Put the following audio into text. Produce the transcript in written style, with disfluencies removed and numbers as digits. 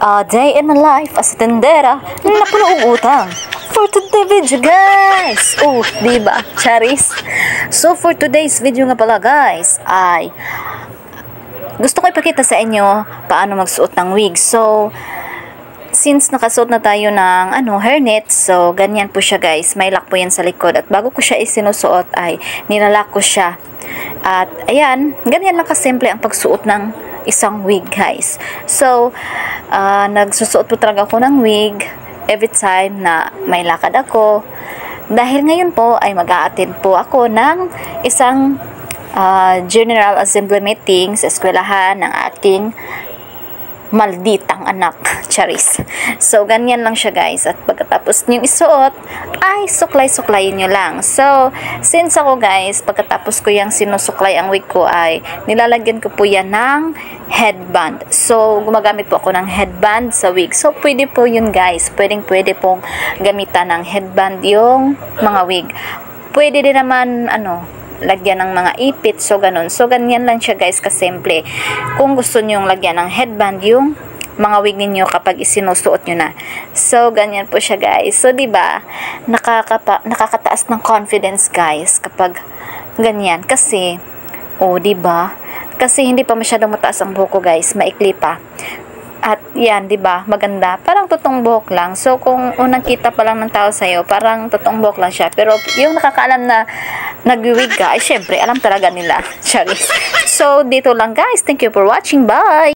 A day in my life as a tendera na puno ng utang. For today video guys, diba? Charis. So for today's video nga pala guys, ay gusto ko ipakita sa inyo paano magsuot ng wig. So since nakasuot na tayo ng hairnet, so ganyan po siya guys. May lock po yan sa likod. At bago ko siya isinusuot ay nilalak ko siya. At ayan, ganyan lang kasimple ang pagsuot ng isang wig guys. So nagsusuot po talaga ako ng wig every time na may lakad ako. Dahil ngayon po ay mag-a-attend po ako ng isang General Assembly meeting sa eskwelahan ng aking malditang anak, Charis. So, ganyan lang siya guys. At pagkatapos nyo isuot, ay suklay-suklayin nyo lang. So, since ako guys, pagkatapos ko yung sinusuklay ang wig ko ay nilalagyan ko po yan ng headband. So, gumagamit po ako ng headband sa wig. So, pwede po yun guys. Pwede pong gamitan ng headband yung mga wig. Pwede din naman, lagyan ng mga ipit, so ganun. So ganyan lang siya guys, kasimple. Kung gusto niyo lagyan ng headband yung mga wig ninyo kapag isinusuot nyo na. So ganyan po siya guys. So diba, nakakataas ng confidence guys kapag ganyan. Kasi, diba? Kasi hindi pa masyadong mataas ang buhok ko guys, maikli pa. At yan, 'di ba? Maganda. Parang totoong buhok lang. So kung unang kita pa lang ng tao sa iyo, parang totoong buhok lang siya. Pero yung nakakaalam na nag-wig ka, ay syempre alam talaga nila. Charis. So dito lang guys. Thank you for watching. Bye.